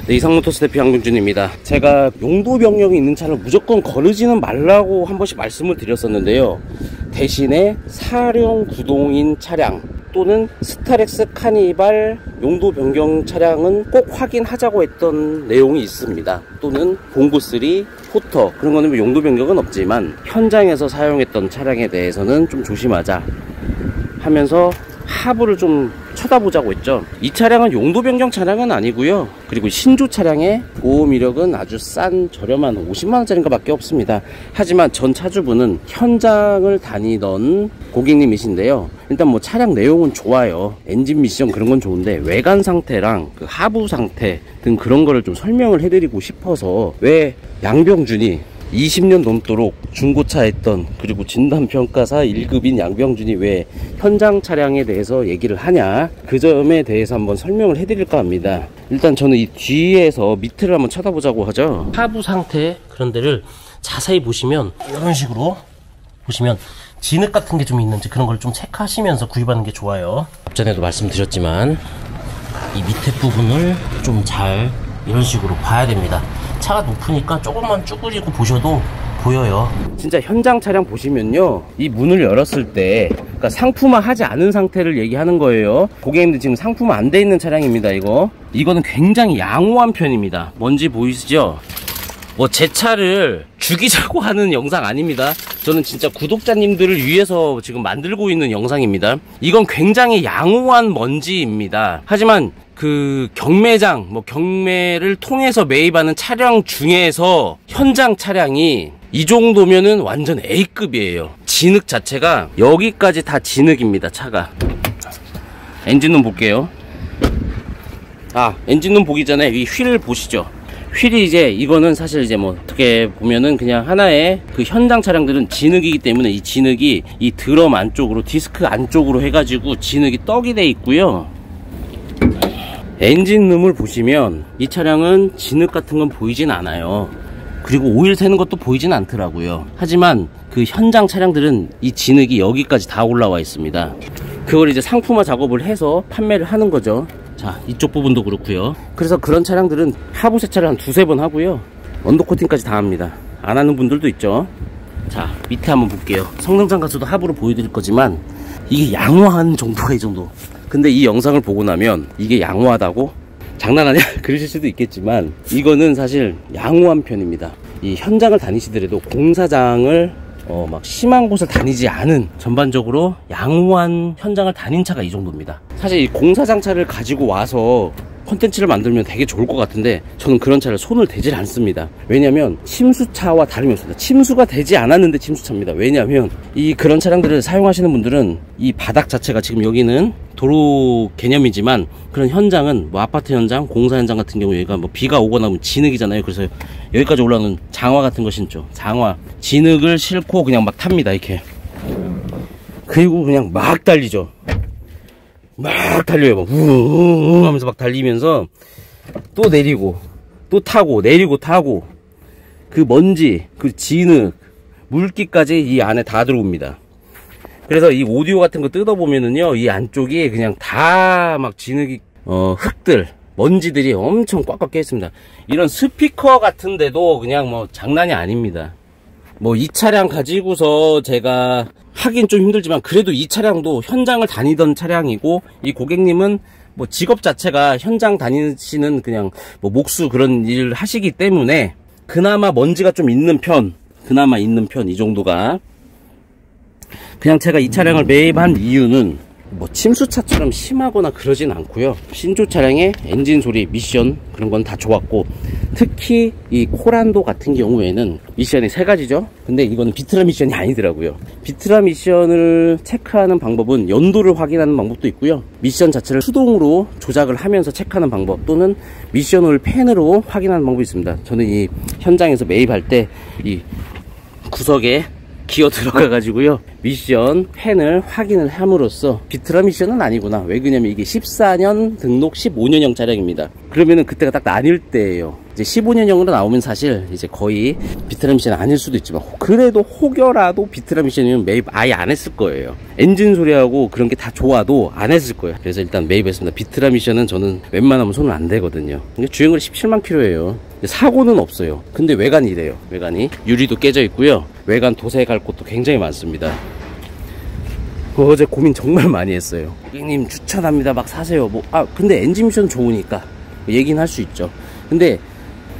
네, 이상모터스 대표 양병준입니다. 제가 용도 변경이 있는 차를 무조건 거르지는 말라고 한 번씩 말씀을 드렸었는데요. 대신에 사륜 구동인 차량 또는 스타렉스 카니발 용도 변경 차량은 꼭 확인하자고 했던 내용이 있습니다. 또는 봉고3, 포터 그런 거는 용도 변경은 없지만 현장에서 사용했던 차량에 대해서는 좀 조심하자 하면서 하부를 좀 쳐다보자고 했죠. 이 차량은 용도 변경 차량은 아니고요. 그리고 신조 차량의 보험 이력은 아주 싼 저렴한 50만원짜리인가 밖에 없습니다. 하지만 전 차주분은 현장을 다니던 고객님이신데요. 일단 뭐 차량 내용은 좋아요. 엔진 미션 그런 건 좋은데 외관 상태랑 그 하부 상태 등 그런 거를 좀 설명을 해드리고 싶어서 왜 양병준이 20년 넘도록 중고차 했던 그리고 진단평가사 1급인 양병준이 왜 현장 차량에 대해서 얘기를 하냐, 그 점에 대해서 한번 설명을 해드릴까 합니다. 일단 저는 이 뒤에서 밑을 한번 쳐다보자고 하죠. 하부 상태 그런 데를 자세히 보시면 이런 식으로 보시면 진흙 같은 게 좀 있는지 그런 걸 좀 체크하시면서 구입하는 게 좋아요. 전에도 말씀드렸지만 이 밑에 부분을 좀 잘 이런 식으로 봐야 됩니다. 차가 높으니까 조금만 쭈그리고 보셔도 보여요. 진짜 현장 차량 보시면요, 이 문을 열었을 때 그러니까 상품화 하지 않은 상태를 얘기하는 거예요. 고객님들 지금 상품화 안 돼 있는 차량입니다. 이거는 굉장히 양호한 편입니다. 뭔지 보이시죠? 뭐 제 차를 죽이자고 하는 영상 아닙니다. 저는 진짜 구독자님들을 위해서 지금 만들고 있는 영상입니다. 이건 굉장히 양호한 먼지입니다. 하지만 그 경매장, 경매를 통해서 매입하는 차량 중에서 현장 차량이 이 정도면은 완전 A급이에요. 진흙 자체가 여기까지 다 진흙입니다. 차가. 엔진룸 볼게요. 엔진룸 보기 전에 이 휠 보시죠. 휠이 이거는 사실 어떻게 보면은 그냥 하나의 그 현장 차량들은 진흙이기 때문에 이 진흙이 이 드럼 안쪽으로, 디스크 안쪽으로 해가지고 진흙이 떡이 돼 있고요. 엔진룸을 보시면 이 차량은 진흙 같은 건 보이진 않아요. 그리고 오일 새는 것도 보이진 않더라고요. 하지만 그 현장 차량들은 이 진흙이 여기까지 다 올라와 있습니다. 그걸 상품화 작업을 해서 판매를 하는 거죠. 자, 이쪽 부분도 그렇고요. 그래서 그런 차량들은 하부 세차를 한 두세 번 하고요. 언더코팅까지 다 합니다. 안 하는 분들도 있죠. 자, 밑에 한번 볼게요. 성능장가스도 하부로 보여드릴 거지만 이게 양호한 정도가 이 정도. 근데 이 영상을 보고 나면 이게 양호하다고? 장난하냐? 그러실 수도 있겠지만 이거는 사실 양호한 편입니다. 이 현장을 다니시더라도 공사장을 막 심한 곳을 다니지 않은 전반적으로 양호한 현장을 다닌 차가 이 정도입니다. 사실 이 공사장 차를 가지고 와서 콘텐츠를 만들면 되게 좋을 것 같은데 저는 그런 차를 손을 대질 않습니다. 왜냐면 침수차와 다름이 없습니다. 침수가 되지 않았는데 침수차입니다. 왜냐면 그런 차량들을 사용하시는 분들은 이 바닥 자체가 지금 여기는 도로 개념이지만 그런 현장은 아파트 현장, 공사 현장 같은 경우 여기가 비가 오거나 하면 진흙이잖아요. 그래서 여기까지 올라오는 장화 같은 거 신죠. 장화, 진흙을 싣고 그냥 막 탑니다. 이렇게. 그리고 그냥 막 달리죠. 막 달려요. 막 우웅 하면서 막 달리면서 또 내리고 또 타고 내리고 타고 그 먼지, 그 진흙, 물기까지 이 안에 다 들어옵니다. 그래서 이 오디오 같은 거 뜯어보면은요, 이 안쪽이 그냥 다 막 진흙이, 흙들, 먼지들이 엄청 꽉꽉 껴 있습니다. 이런 스피커 같은데도 그냥 장난이 아닙니다. 이 차량 가지고서 제가 하긴 좀 힘들지만 그래도 이 차량도 현장을 다니던 차량이고 이 고객님은 직업 자체가 현장 다니시는 그냥 목수 그런 일을 하시기 때문에 그나마 먼지가 좀 있는 편, 이 정도가. 그냥 제가 이 차량을 매입한 이유는 침수차처럼 심하거나 그러진 않고요. 신조 차량의 엔진 소리, 미션 그런 건 다 좋았고, 특히 이 코란도 같은 경우에는 미션이 3가지죠. 근데 이거는 비트라 미션이 아니더라고요. 비트라 미션을 체크하는 방법은 연도를 확인하는 방법도 있고요. 미션 자체를 수동으로 조작을 하면서 체크하는 방법, 또는 미션을 펜으로 확인하는 방법이 있습니다. 저는 이 현장에서 매입할 때 이 구석에 기어 들어가 가지고요 미션 펜을 확인을 함으로써 비트라 미션은 아니구나. 왜 그러냐면 이게 14년 등록 15년형 차량입니다. 그러면은 그때가 딱 나뉠 때예요. 이제 15년형으로 나오면 사실 이제 거의 비트라 미션은 아닐 수도 있지만 그래도 혹여라도 비트라 미션이면 매입 아예 안 했을 거예요. 엔진 소리하고 그런 게 다 좋아도 안 했을 거예요. 그래서 일단 매입했습니다. 비트라 미션은 저는 웬만하면 손을 안 대거든요. 주행거리 17만 킬로예요. 사고는 없어요. 근데 외관이 이래요. 외관이 유리도 깨져 있고요. 외관 도색할 곳도 굉장히 많습니다. 어제 고민 정말 많이 했어요. 고객님 추천합니다. 막 사세요. 근데 엔진 미션 좋으니까 얘기는 할 수 있죠. 근데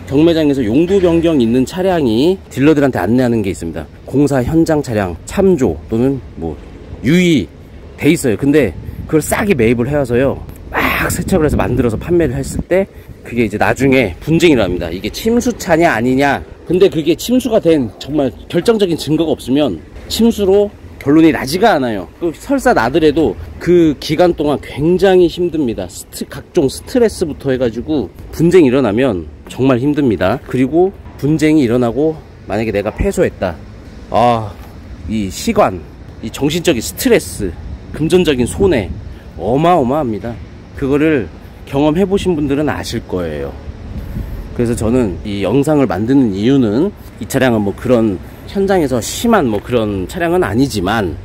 경매장에서 용도 변경 있는 차량이 딜러들한테 안내하는 게 있습니다. 공사 현장 차량 참조 또는 뭐 유의 돼 있어요. 근데 그걸 싸게 매입을 해와서요 막 세척을 해서 만들어서 판매를 했을 때 그게 이제 나중에 분쟁이 납니다. 이게 침수차냐 아니냐. 근데 그게 침수가 된 정말 결정적인 증거가 없으면 침수로 결론이 나지가 않아요. 설사 나더라도 그 기간 동안 굉장히 힘듭니다. 각종 스트레스부터 해가지고 분쟁이 일어나면 정말 힘듭니다. 그리고 분쟁이 일어나고 만약에 내가 패소했다. 이 시간, 이 정신적인 스트레스, 금전적인 손해 어마어마합니다. 그거를 경험해 보신 분들은 아실 거예요. 그래서 저는 이 영상을 만드는 이유는 이 차량은 뭐 그런 현장에서 심한 뭐 그런 차량은 아니지만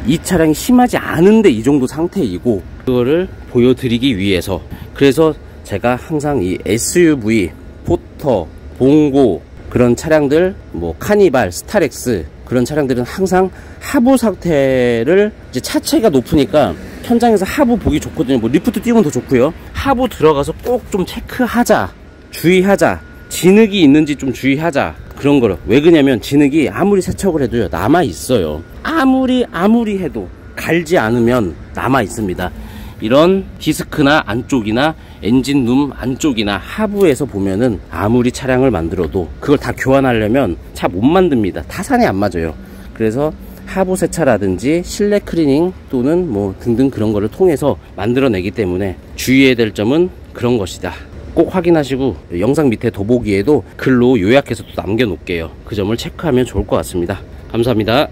이 차량이 심하지 않은데 이 정도 상태이고 그거를 보여드리기 위해서. 그래서 제가 항상 이 SUV, 포터, 봉고 그런 차량들 뭐 카니발, 스타렉스 그런 차량들은 항상 하부 상태를 이제 차체가 높으니까 현장에서 하부 보기 좋거든요. 뭐 리프트 띄우면 더 좋고요. 하부 들어가서 꼭 좀 체크하자, 주의하자, 진흙이 있는지 좀 주의하자, 그런 거를. 왜 그러냐면 진흙이 아무리 세척을 해도요 남아 있어요. 아무리 해도 갈지 않으면 남아 있습니다. 이런 디스크나 안쪽이나 엔진룸 안쪽이나 하부에서 보면은 아무리 차량을 만들어도 그걸 다 교환하려면 차 못 만듭니다. 타산이 안 맞아요. 그래서 하부 세차라든지 실내 클리닝 또는 뭐 등등 그런 거를 통해서 만들어내기 때문에 주의해야 될 점은 그런 것이다. 꼭 확인하시고 영상 밑에 더보기에도 글로 요약해서 또 남겨놓을게요. 그 점을 체크하면 좋을 것 같습니다. 감사합니다.